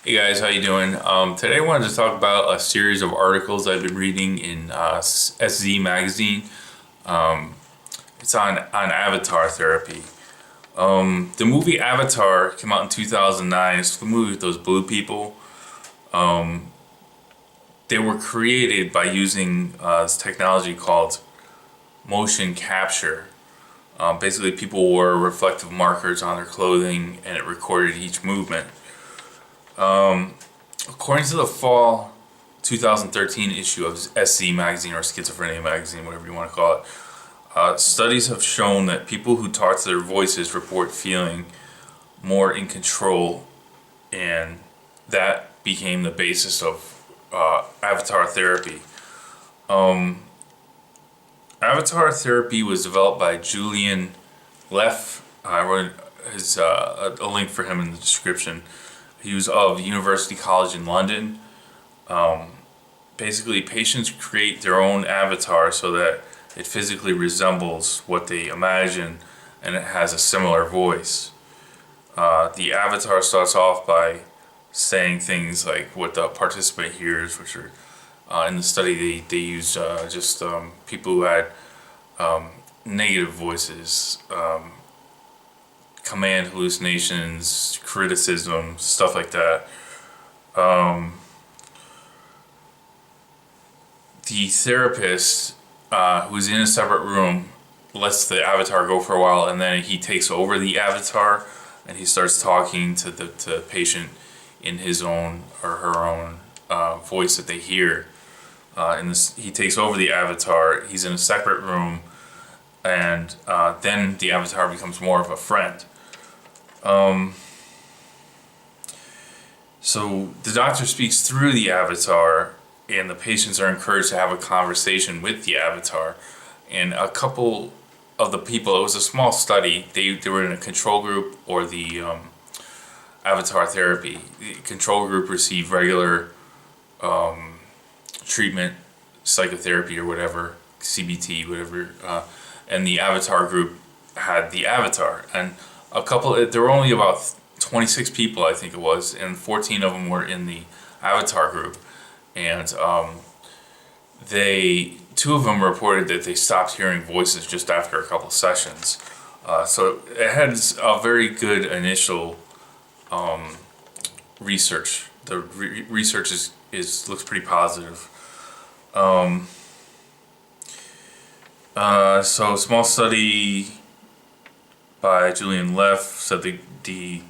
Hey guys, how you doing? Today I wanted to talk about a series of articles I've been reading in SZ magazine. It's on avatar therapy. The movie Avatar came out in 2009. It's the movie with those blue people. They were created by using this technology called motion capture. Basically, people wore reflective markers on their clothing and it recorded each movement. According to the fall 2013 issue of SC magazine, or Schizophrenia magazine, whatever you want to call it, studies have shown that people who talk to their voices report feeling more in control, and that became the basis of avatar therapy. Avatar therapy was developed by Julian Leff. I wrote a link for him in the description. He was of University College in London. Basically, patients create their own avatar so that it physically resembles what they imagine and it has a similar voice. The avatar starts off by saying things like what the participant hears, which are in the study they used just people who had negative voices, command hallucinations, criticism, stuff like that. The therapist, who's in a separate room, lets the avatar go for a while, and then he takes over the avatar and he starts talking to the patient in his own or her own voice that they hear. He takes over the avatar. He's in a separate room, and then the avatar becomes more of a friend. So the doctor speaks through the avatar, and the patients are encouraged to have a conversation with the avatar. And a couple of the people, it was a small study, they were in a control group or the avatar therapy. The control group received regular treatment, psychotherapy or whatever, CBT, whatever, and the avatar group had the avatar. And there were only about 26 people, I think it was, and 14 of them were in the avatar group. And two of them reported that they stopped hearing voices just after a couple sessions. So it had a very good initial research. The research looks pretty positive. So small study by Julian Leff said the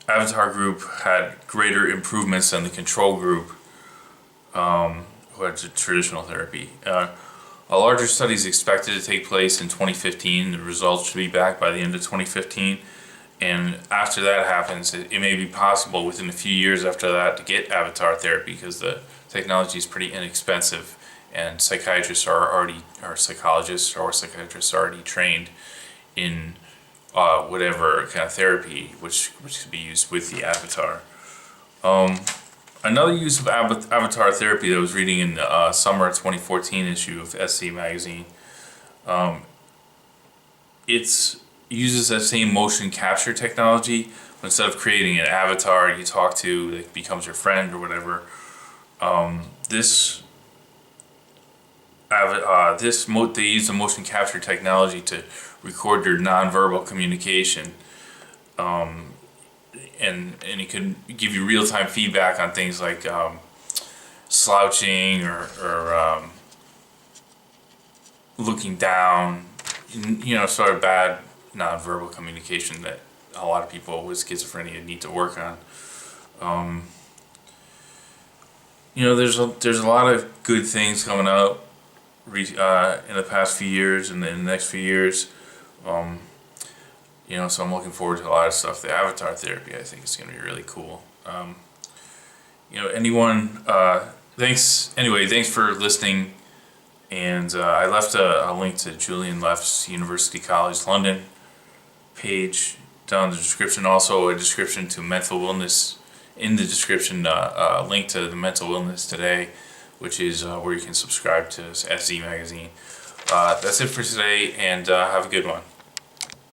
avatar group had greater improvements than the control group, who had traditional therapy. A larger study is expected to take place in 2015. The results should be back by the end of 2015. And after that happens, it may be possible within a few years after that to get avatar therapy, because the technology is pretty inexpensive, and psychiatrists or psychologists are already trained in whatever kind of therapy which could be used with the avatar. Another use of avatar therapy that I was reading in the summer 2014 issue of SC magazine, it uses that same motion capture technology. Instead of creating an avatar you talk to that becomes your friend or whatever, they use the motion capture technology to record your nonverbal communication, and it can give you real-time feedback on things like slouching or looking down, sort of bad nonverbal communication that a lot of people with schizophrenia need to work on. There's a lot of good things coming out in the past few years and in the next few years. So I'm looking forward to a lot of stuff. The avatar therapy, I think, is going to be really cool. Thanks for listening. And I left a link to Julian Leff's University College London page down in the description. Also a description to mental illness in the description, a link to the Mental Illness Today, which is where you can subscribe to SZ magazine. That's it for today, and have a good one.